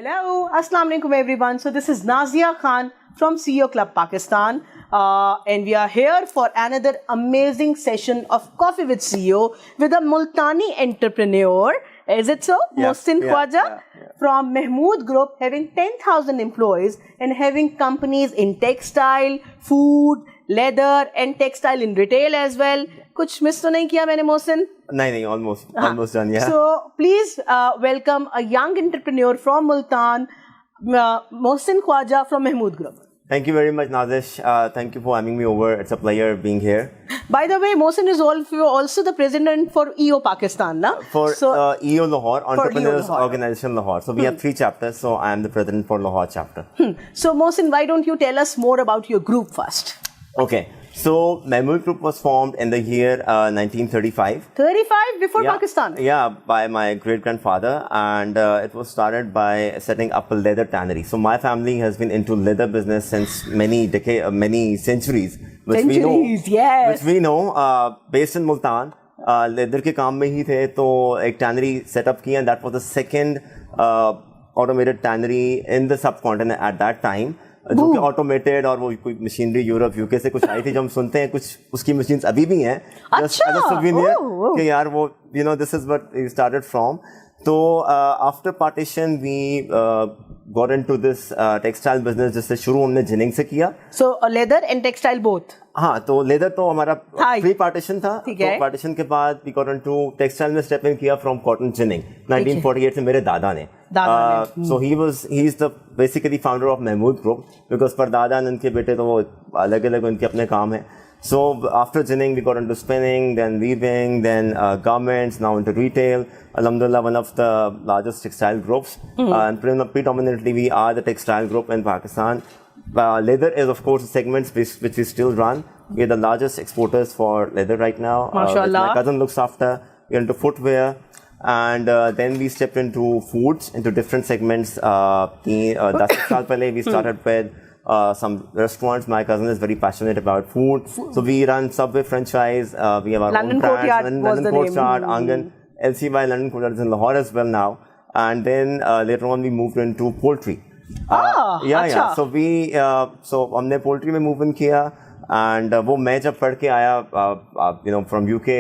Hello, Assalamu alaikum everyone. So this is Nazia Khan from CEO Club Pakistan, and we are here for another amazing session of Coffee with CEO with a Multani entrepreneur. Is it so? Mohsin Khawaja from Mehmood Group, having 10,000 employees and having companies in textile, food, leather and textile in retail as well. कुछ miss तो नहीं किया मैंने मोहसिन? नहीं, almost done, yeah. So please welcome a young entrepreneur from Multan, Mohsin Khawaja from Mehmood Group. Thank you very much, Nazish. Thank you for having me over. It's a pleasure being here. By the way, Mohsin is also the president for EO Pakistan, na? For EO Lahore, Entrepreneurs Organization Lahore. So we have 3 chapters. So I am the president for Lahore chapter. So Mohsin, why don't you tell us more about your group first? Okay. So Mehmood Group was formed in the year 1935. 35 before Pakistan? Yeah, by my great-grandfather, and it was started by setting up a leather tannery. So my family has been into leather business since many centuries. Which we know, based in Multan, leather के काम में ही थे, तो एक tannery set up किया, and that was the second automated tannery in the subcontinent at that time. जो कि automated और वो कोई मशीनरी यूरोप यूके से कुछ आई थी, जो हम सुनते हैं कुछ उसकी मशीन्स अभी भी हैं, जस्ट एज अ सुवेनियर कि यार वो this is what we started from. तो after partition we got into this textile business, जिससे शुरू हमने जिनिंग से किया. So leather and textile both? हाँ, तो लेदर तो हमारा प्री पार्टीशन था. तो पार्टीशन के बाद वी गॉट इनटू टेक्सटाइल में स्टेप इन किया फ्रॉम कॉटन जिनिंग 1948 से मेरे दादा ने. So he is the basically founder of Mehmood Group, because परदादा and उनके बेटे तो वो अलग-अलग उनके अपने काम हैं. So after ginning we got into spinning, then weaving, then garments, now into retail. Alhamdulillah, one of the largest textile groups, and predominantly we are the textile group in Pakistan. Leather is of course a segment which we still run. We are the largest exporters for leather right now. MashaAllah. My cousin looks after. We're into footwear. And then we stepped into foods, into different segments. 10 saal pehle we started with some restaurants. My cousin is very passionate about food. So we run Subway franchise. We have our London own brands. London Courtyard, Angan, LCY, London Courtyard is in Lahore as well now. And then later on we moved into poultry. So we so हमने poultry में move in किया. And वो मैं जब पढ़ के आया from UK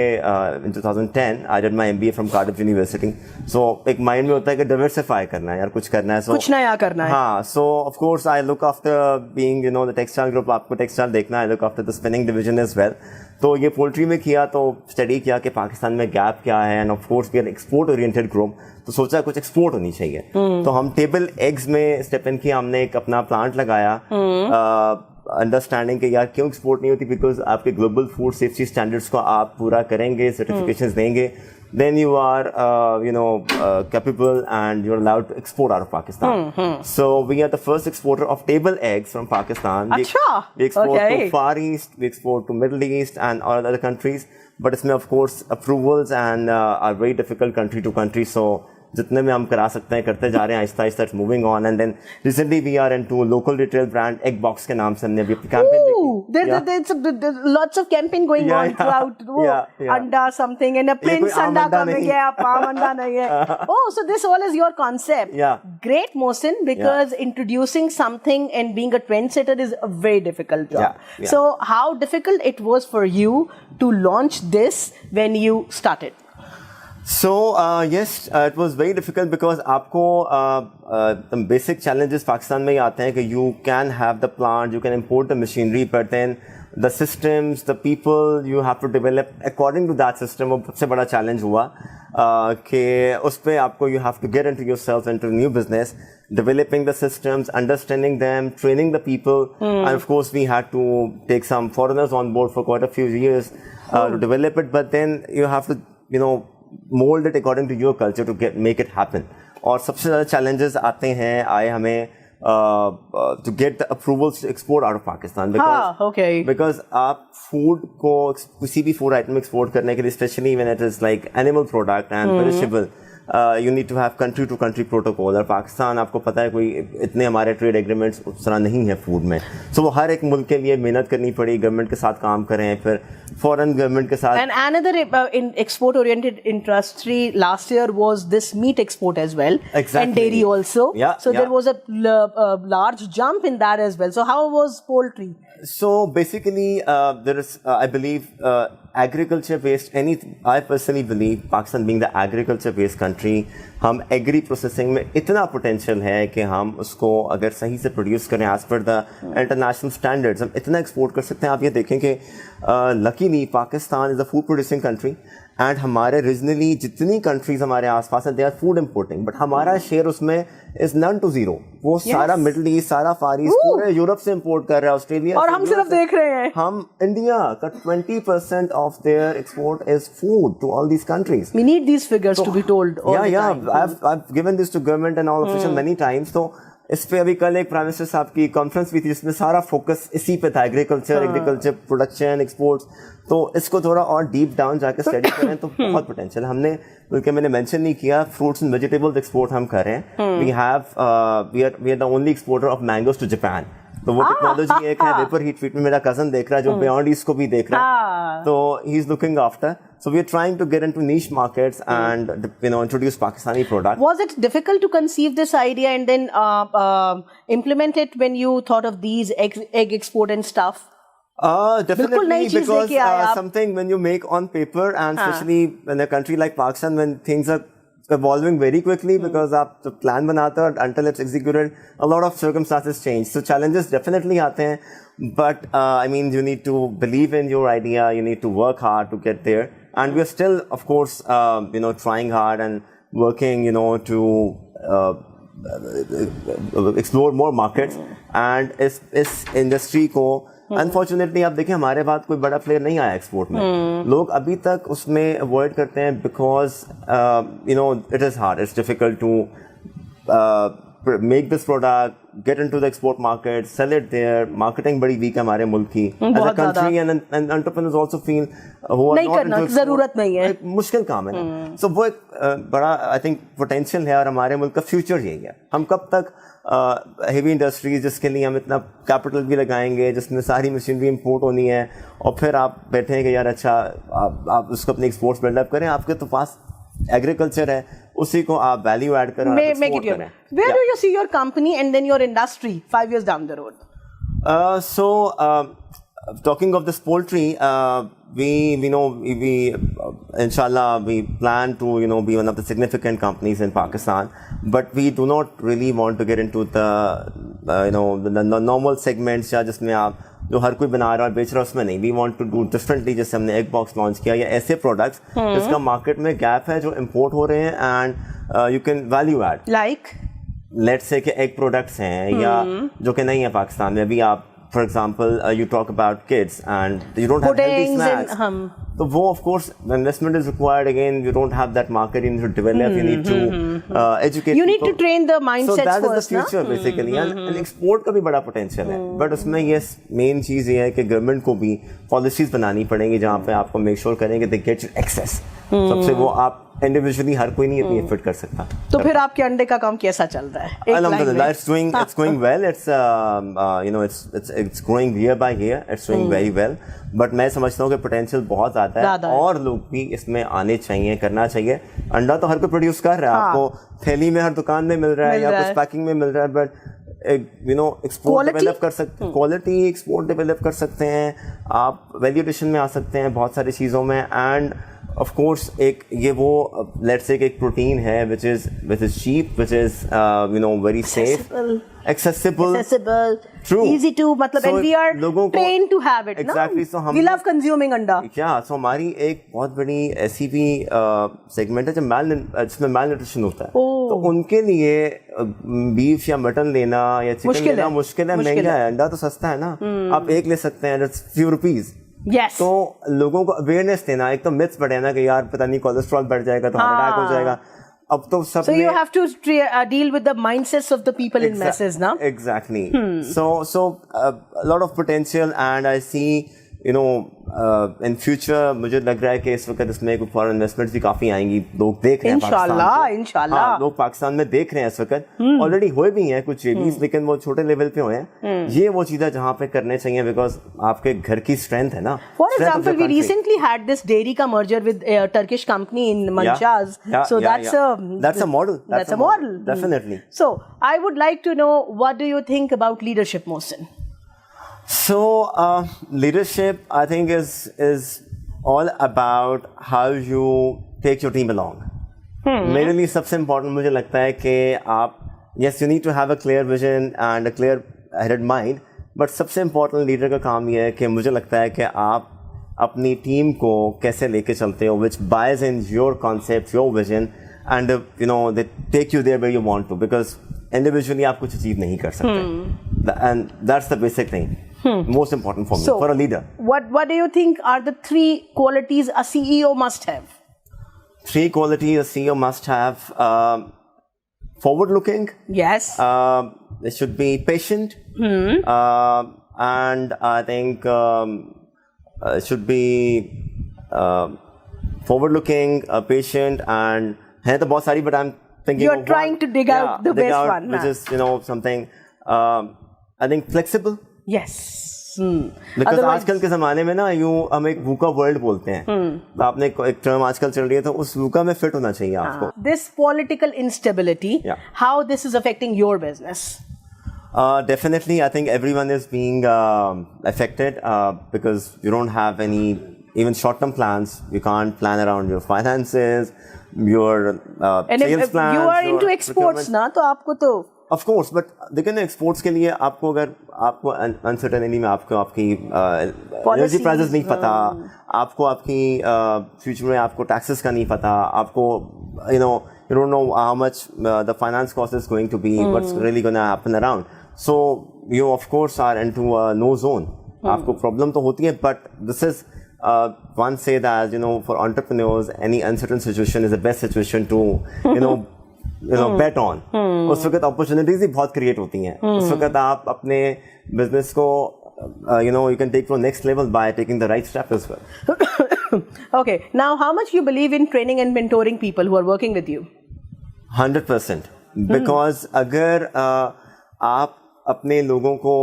in 2010, I did my MBA from Cardiff University. So एक mind में होता है कि diversify करना है यार, कुछ करना है. So कुछ नया करना है. हाँ, so of course I look after being the textile group. आपको textile देखना है, I look after the spinning division as well. तो ये poultry में किया, तो study किया कि पाकिस्तान में gap क्या है, and of course we are export oriented group. तो सोचा कुछ export होनी चाहिए. तो हम table eggs में step in किया, हमने एक अपना plant लगाया. अंडरस्टैंडिंग कि यार क्यों एक्सपोर्ट नहीं होती, बिकॉज आपके ग्लोबल फूड सेफ्टी स्टैंडर्ड्स को आप पूरा करेंगे, सर्टिफिकेशंस देंगे, then you are capable and you're allowed to export out of Pakistan. So we are the first exporter of table eggs from Pakistan. We export to Far East, we export to Middle East and all other countries, but it's of course approvals and are very difficult country to country. So जितने में हम करा सकते हैं करते जा रहे हैं, आहिस्ता आहिस्ता moving on. And then recently we are into local retail brand EggBox के नाम से हमने अभी campaign there's lots of campaign going on throughout. Anda something and a prince anda ka mein gaya, palm anda nahi hai. So this all is your concept. Great, Mohsin, because introducing something and being a trendsetter is a very difficult job. So how difficult it was for you to launch this when you started? So yes, it was very difficult because आपको the basic challenges Pakistan में ही आते हैं कि you can have the plant, you can import the machinery, but then the systems, the people you have to develop according to that system. वो सबसे बड़ा challenge हुआ कि उस पे आपको you have to get into yourself into new business, developing the systems, understanding them, training the people, and of course we had to take some foreigners on board for quite a few years to develop it. But then you have to mold it according to your culture to make it happen. और सबसे ज़्यादा challenges आए हमें to get the approvals to export out of Pakistan, because आप food को किसी भी food item export करने के लिए, especially when it is like animal product and perishable, you need to have country to country protocol, और पाकिस्तान आपको पता है कोई इतने हमारे ट्रेड एग्रीमेंट्स उस तरह नहीं है फूड में, so वो हर एक मुल्क के लिए मेहनत करनी पड़ी, गवर्नमेंट के साथ काम करें, फिर फॉरेन गवर्नमेंट के साथ. And another in export oriented industry last year was this meat export as well. Exactly. And dairy also. Yeah, so yeah. there was a large jump in that as well. So how was poultry? So basically, there is, I believe, agriculture-based. I personally believe, Pakistan being the agriculture-based country, हम agree processing में इतना potential है कि हम उसको अगर सही से प्रोड्यूस करें as per the international standards, हम इतना एक्सपोर्ट कर सकते हैं. आप ये देखें कि luckily Pakistan is a food producing country, and हमारे रीजनली जितनी कंट्रीज हमारे आसपास हैं they are food importing, but हमारा शेयर उसमें इज नन टू जीरो. वो सारा मिडल ईस्ट, सारा फार ईस्ट, पूरे यूरोप से इम्पोर्ट कर रहा है, ऑस्ट्रेलिया, और हम सिर्फ देख रहे हैं. हम इंडिया का 20% of their export is food to all these countries. We need these figures to be told all the time. I've given this to government and all officials many times. तो इस पे अभी कल एक प्राइम मिनिस्टर साहब की conference भी थी जिसमें सारा फोकस इसी पे था, एग्रीकल्चर प्रोडक्शन, एक्सपोर्ट्स. तो इसको थोड़ा और डीप डाउन जाके स्टडी करें तो बहुत पोटेंशियल हमने, बल्कि मैंने मेंशन नहीं किया, फ्रूट्स एंड वेजिटेबल्स एक्सपोर्ट हम कर रहे हैं. We are the only exporter of mangoes to Japan. तो वो टेक्नोलॉजी एक है, वेपर हीट ट्रीटमेंट, मेरा कजन देख रहा है जो बियॉन्ड ईस्ट को भी देख रहा है, तो he is looking after. So we are trying to get into niche markets and introduce Pakistani products. Was it difficult to conceive this idea and then implement it when you thought of these egg export and stuff? Definitely, because something when you make on paper, and especially in a country like Pakistan when things are evolving very quickly, because आप जो plan बनाते हो until it's executed, a lot of circumstances change. So challenges definitely आते हैं, but I mean you need to believe in your idea, you need to work hard to get there. And we are still, of course, trying hard and working, to explore more markets. And इस industry को, unfortunately, आप देखें हमारे बाद कोई बड़ा player नहीं आया एक्सपोर्ट में. लोग अभी तक उसमें avoid करते हैं because, it is hard, it's difficult to make this product, get into the export market, sell it there. Marketing बड़ी weak है हमारे मुल्क की. As a country, and entrepreneurs also feel who are not into export, जरूरत नहीं है, मुश्किल काम है ना. So वो एक बड़ा I think potential है, और हमारे मुल्क का future यही है. हम कब तक हेवी इंडस्ट्रीज जिसके लिए हम इतना कैपिटल भी लगाएंगे, जिसमें सारी मशीनरी इंपोर्ट होनी है, और फिर आप बैठे हैं कि यार अच्छा आप उसको अपनी एक्सपोर्ट्स बिल्डअप करें, आपके तो पास एग्रीकल्चर है, उसी को आप वैल्यू ऐड करें, make it your. Where do you see your company and then your industry 5 years down the road? Talking of this poultry, we inshallah we plan to be one of the significant companies in Pakistan, but we do not really want to get into the the normal segments या जिसमें आप जो हर कोई बना रहा है बेच रहा है उसमें नहीं. We want to do differently. जैसे हमने EggBox लॉन्च किया, या ऐसे प्रोडक्ट्स जिसका मार्केट में गैप है, जो इंपोर्ट हो रहे हैं, and you can value add, like let's say कि एग प्रोडक्ट्स हैं या जो कि नहीं है पाकिस्तान में. अभी आप for example you talk about kids and you don't have healthy snacks, तो वो of course investment is required. Again you don't have that market, you need to develop, you need to educate, you need to train the mindset first. So that is the future basically. And export का भी बड़ा potential है, but उसमें ये main चीज ये है कि गवर्नमेंट को भी पॉलिसीज बनानी पड़ेंगी जहाँ पे आपको मेक श्योर करेंगे दे गेट यू एक्सेस. सबसे वो आप इंडिविजुअली हर कोई नहीं इतनी एफर्ट कर सकता. तो फिर आपके अंडे का काम कैसा चल रहा है? Alhamdulillah, it's going well. It's it's growing year by year. It's doing very well. But मैं समझता हूँ कि पोटेंशियल बहुत ज़्यादा है, और लोग भी इसमें आने चाहिए, करना चाहिए. अंडा तो हर कोई प्रोड्यूस कर रहा है, आपको थैली में हर दुकान में मिल रहा है, या कुछ पैकिंग में मिल रहा है, बट एक्सपोर्ट डेवलप कर सकते हैं, क्वालिटी एक्सपोर्ट डेवलप कर सकते हैं आप, वैल्यू एडिशन में आ सकते हैं बहुत सारी चीज़ों में. एंड ऑफ कोर्स एक ये वो लेट्स से एक प्रोटीन है which is cheap, which is very safe, accessible, true, easy to, मतलब, and we are trained to have it. Exactly. So we love consuming अंडा. So हमारी एक बहुत बड़ी ऐसी भी सेगमेंट है जिसमें माल न्यूट्रिशन होता है, तो उनके लिए बीफ या मटन लेना या चिकन लेना मुश्किल है, महंगा है. अंडा तो सस्ता है ना, आप एक ले सकते हैं, just few rupees. Yes. तो लोगों को अवेयरनेस देना. एक तो मिथ्स बढ़े ना कि यार पता नहीं कोलेस्ट्रॉल बढ़ जाएगा तो हार्ट अटैक हो जाएगा. अब तो सब So you have to deal with the mindsets of the people in masses now. Exactly. So a lot of potential, and I see in future मुझे लग रहा है कि इस वक्त इसमें फॉरेन इन्वेस्टमेंट्स भी काफी आएंगी, लोग देख रहे हैं इंशाल्लाह लोग पाकिस्तान में देख रहे हैं इस वक्त, ऑलरेडी हुए भी हैं कुछ JVs, लेकिन वो छोटे लेवल पे हुए हैं। ये वो चीजें जहाँ पे करने चाहिए, बिकॉज आपके घर की स्ट्रेंथ है ना। For example we recently had this dairy का merger with Turkish company in मंचाज, so that's a model definitely. So I would like to know, what do you think about leadership, Mohsin? So leadership, I think, is all about how you take your team along. मेरे लिए सबसे important मुझे लगता है कि आप, yes, you need to have a clear vision and a clear headed mind, but सबसे important leader का काम ये है कि मुझे लगता है कि आप अपनी टीम को कैसे लेके चलते हो, which buys in your concept, your vision, and they take you there where you want to, because individually आप कुछ achieve नहीं कर सकते, and that's the basic thing. Most important for me, for a leader. What do you think are the 3 qualities a CEO must have? 3 qualities a CEO must have: forward looking. Yes. They should be patient. And I think should be forward looking, patient, and है तो बहुत सारी, but I'm thinking you're trying to dig out the best one, which is something I think flexible. Yes. Because आजकल के ज़माने में ना हम एक VUCA वर्ल्ड बोलते हैं, तो आपने एक टर्म आजकल चल रही है, तो उस VUCA में फिट होना चाहिए आपको. This political instability, how this is affecting your business? Definitely, I think everyone is being affected because you don't have any even short-term plans. You can't plan around your finances, your sales plans. You are into exports ना, तो आपको तो Of course, but देखिए ना, exports के लिए आपको अगर आपको अनसर्टेनिटी में आपकी एनर्जी प्राइसेस नहीं पता, आपको आपकी फ्यूचर में आपको टैक्सेस का नहीं पता, आपको you don't know how much the finance cost is going to be, what's really going to happen around. So you of course are into a no zone. आपको प्रॉब्लम तो होती है, but this is one say that for entrepreneurs any uncertain situation is the best situation to bet on. उस वक्त opportunities ही बहुत create होती हैं. उस वक्त आप अपने बिजनेस को you can take to the next level by taking the right step as well. Okay, now how much you believe in training and mentoring people who are working with you? 100%. Because अगर आप अपने लोगों को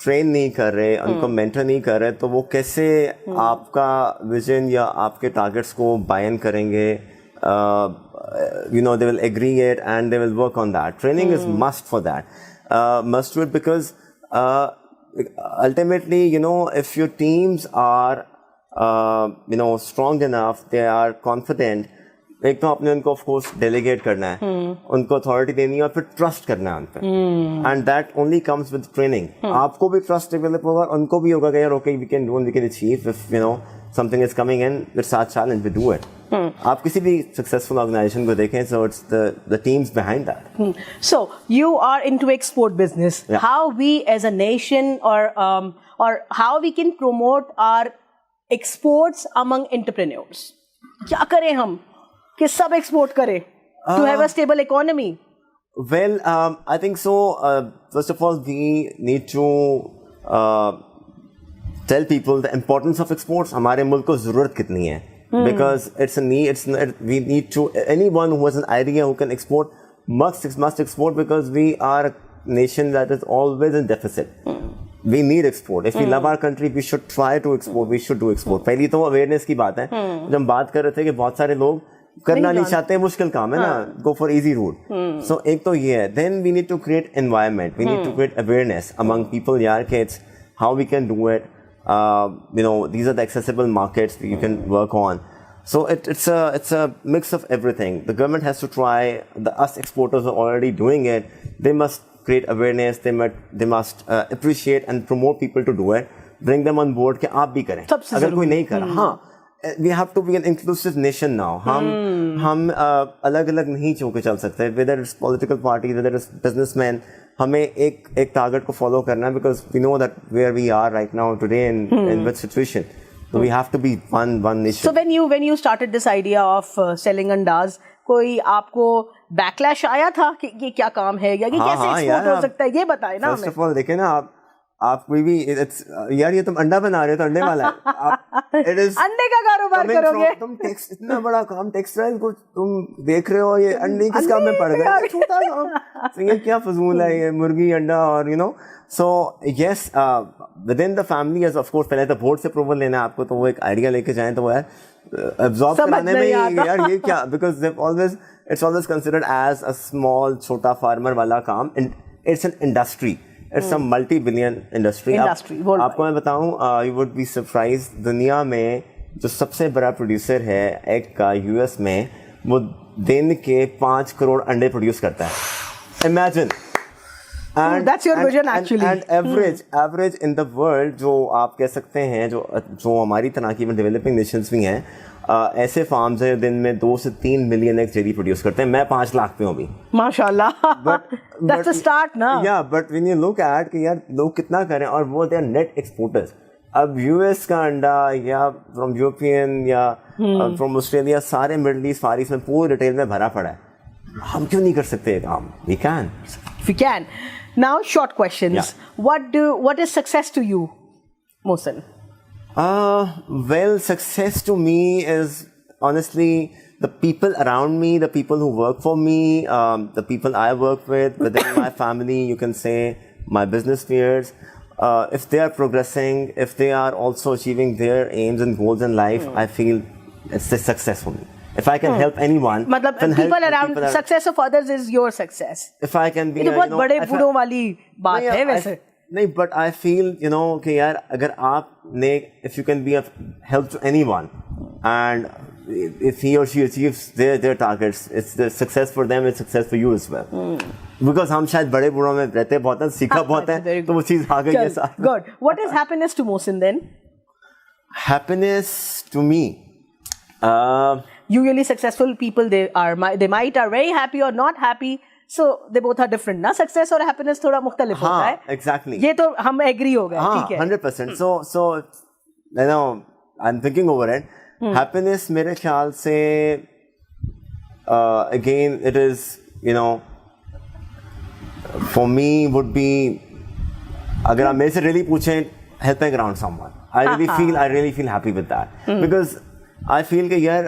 train नहीं कर रहे, उनको mentor नहीं कर रहे, तो वो कैसे आपका विजन या आपके टारगेट्स को बयान करेंगे? They will agree it and they will work on that. Training is must for that. Must do it because ultimately, if your teams are, strong enough, they are confident, एक तो आपने उनको of course delegate करना है, उनको authority देनी है और फिर ट्रस्ट करना है उन पे, and that only comes with training. आपको भी ट्रस्ट डेवलप होगा, उनको भी होगा कि यार okay we can do, we can achieve, if something is coming in, it's our challenge, we do it. आप किसी भी successful organization को देखें, so it's the teams behind that. So you are into export business. Yeah. How we as a nation or how we can promote our exports among entrepreneurs? क्या करें हम कि सब export करें to have a stable economy? Well, I think so. First of all, we need to tell people the importance of exports. हमारे मुल्क को ज़रूरत कितनी है? Because it's a need. We need to. Anyone who has an idea who can export must export, because we are a nation that is always in deficit. We need export. If we love our country, we should try to export. We should do export. पहली तो awareness की बात है. जब हम बात कर रहे थे कि बहुत सारे लोग करना नहीं चाहते, मुश्किल काम है ना, go for easy route. So एक तो ये है. Then we need to create environment. We need to create awareness among people. यार कि it's how we can do it. These are the accessible markets that you can work on. So it's a mix of everything. The government has to try. Us exporters are already doing it. They must create awareness. They must appreciate and promote people to do it. Bring them on board कि आप भी करें. अगर कोई नहीं कर रहा, we have to be an inclusive nation now. हम अलग-अलग नहीं चौके चल सकते. Whether it's political parties, whether it's businessmen, हमें एक टारगेट को फॉलो करना है, because we know that where we are right now today in which situation. So we have to be one nation. So when you started this idea of selling अंडाज, कोई आपको backlash आया था कि ये क्या काम है या ये कैसे एक्सपोर्ट हो सकता है? ये बताएं ना हमें. First of all, देखिए ना आप, आप कोई भी यार ये तुम अंडा बना रहे हो तो अंडे वाला है it is अंडे का कारोबार करोगे तुम इतना बड़ा काम टेक्सटाइल को तुम देख रहे हो ये अंडे किस काम में पड़ गए छोटा काम तो ये क्या फजूल है ये मुर्गी अंडा और so yes within the family as of course पहले तो बोर्ड से अप्रूवल लेना है आपको तो वो एक आइडिया लेके जाएं तो वो यार absorb कराने में यार ये क्या because it's always considered as a small छोटा farmer वाला काम and it's an industry. It's a multi-billion industry. आपको मैं बताऊं, you would be surprised, दुनिया में जो सबसे बड़ा प्रोड्यूसर है एग का यूएस में, वो दिन के 5 करोड़ अंडे प्रोड्यूस करता है. Imagine. That's your vision actually. And average in the world जो आप कह सकते हैं जो हमारी तरह की डेवलपिंग नेशंस भी हैं, ऐसे फार्म्स हैं दिन में 2 से 3 मिलियन एग डेली प्रोड्यूस करते हैं. मैं 5 लाख पे हूँ अभी. माशाल्लाह. That's a start ना. Yeah, but when you look at कि यार लोग कितना करें और वो they are net exporters. अब यूएस का अंडा या फ्रॉम यूरोपियन या फ्रॉम ऑस्ट्रेलिया सारे मिडिल ईस्ट फार ईस्ट में पूरे रिटेल में भरा पड़ा है. हम क्यों नहीं कर सकते ये काम? We can. Now short questions. Yeah. What is success to you, Mohsin? Well, success to me is honestly the people around me, the people who work for me, the people I work with, within my family, you can say my business peers. If they are progressing, if they are also achieving their aims and goals in life, I feel it's a success for me. If I can help anyone, people around, success of others is your success. If I can be, बहुत बड़े बूढ़ों वाली बात है वैसे. नहीं, but I feel कि यार अगर आपने if you can be of help to anyone and if he or she achieves their targets, it's the success for them, it's success for you as well. Because हम शायद बड़े बूढ़ों में रहते बहुत हैं, सीखा बहुत है, तो वो चीज आ गई है साथ. Good. What is happiness to Mohsin then? Happiness to me. Usually successful people they might are very happy or not happy, so they both are different ना. Success और happiness थोड़ा मुख्तलिफ होता है. Exactly. ये तो हम agree हो गए. ठीक है. 100%. So I'm thinking over it. Happiness मेरे ख्याल से again it is for me would be अगर आप मेरे से really पूछें helping around someone, I really feel happy with that. Because I feel कि यार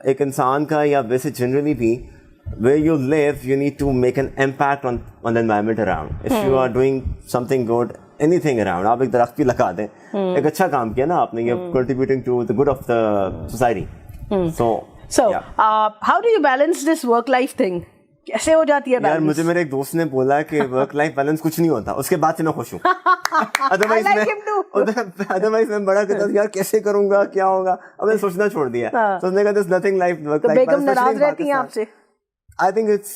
एक इंसान का या वैसे generally भी where you live you need to make an impact on the environment around. If you are doing something good, anything around, आप एक दरख्त भी लगा दें, एक अच्छा काम किया ना आपने, you're contributing to the good of the society. So yeah. How do you balance this work life thing? कैसे हो जाती है यार? मुझे मेरे एक दोस्त ने बोला कि वर्क लाइफ बैलेंस कुछ नहीं होता, उसके बाद से मैं खुश हूँ. अदरवाइज मैं बड़ा कहता यार कैसे करूंगा, क्या होगा. अब मैंने सोचना छोड़ दिया. सोचने का there's nothing like work life. बेगम नाराज रहती हैं आपसे? I think it's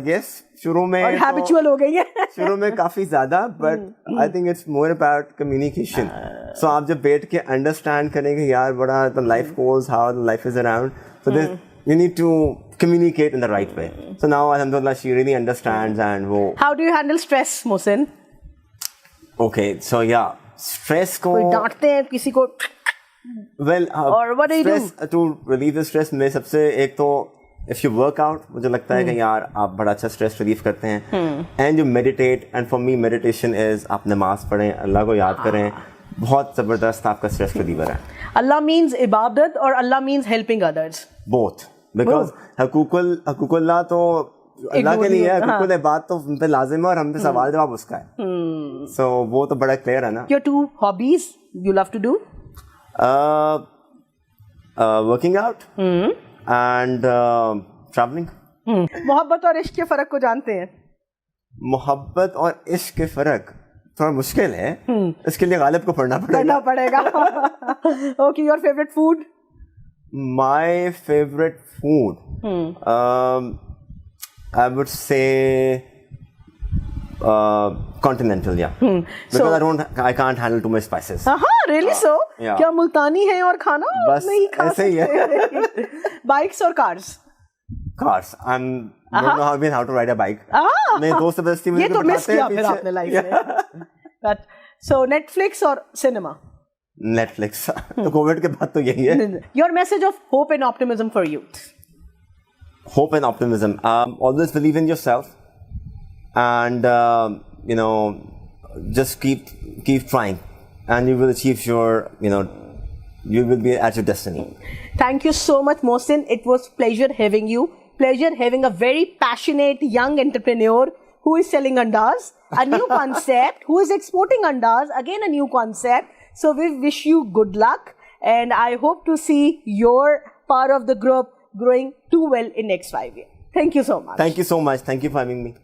yes. शुरू में और habitual हो गई है. शुरू में काफी ज्यादा, but I think it's more about communication. So आप जब बैठ के understand करेंगे यार बड़ा the life goes, how the life is around. So you need to communicate in the right way. So now alhamdulillah she really understands and wo. How do you handle stress, Mohsin? Okay, so yeah, stress को कोई डांटते हैं किसी को? Well, or what do you do to relieve the stress? में सबसे एक तो if you work out, मुझे लगता है कि यार आप बड़ा अच्छा stress relief करते हैं. And you meditate, and for me meditation is आप नमाज पढ़ें, अल्लाह को याद करें, बहुत जबरदस्त आपका stress reliever है. Allah means ibadat or Allah means helping others? Both. Because हकूकुल्लाह तो अल्लाह के लिए है, हकूकुल इबाद तो हम पे लाजिम है और हम पे सवाल जवाब उसका है. So वो तो बड़ा क्लियर है ना. Your 2 hobbies you love to do? Working out and traveling. मोहब्बत और इश्क के फर्क को जानते हैं? मोहब्बत और इश्क के फर्क थोड़ा मुश्किल है. इसके लिए गालिब को पढ़ना पड़ेगा. Okay, your favorite food? My favorite food, I would say continental, yeah. Because I can't handle too much spices. Really so? Yeah. क्या मुल्तानी है और खाना बस नहीं खा ऐसे ही है. Bikes or cars? Cars. I don't know how to ride a bike. मेरे दोस्त जबरदस्ती मुझे ये तो मिस किया फिर आपने लाइफ में. So Netflix or cinema? Netflix. तो कोविड के बाद तो यही है. Your message of hope and optimism for youth? Hope and optimism. Always believe in yourself, and just keep trying, and you will achieve your, you will be at your destiny. Thank you so much, Mohsin. It was pleasure having you. Pleasure having a very passionate young entrepreneur who is selling andas, a new concept, who is exporting andas, again a new concept. So we wish you good luck, and I hope to see your part of the group growing too well in next 5 years. Thank you so much. Thank you so much. Thank you for having me.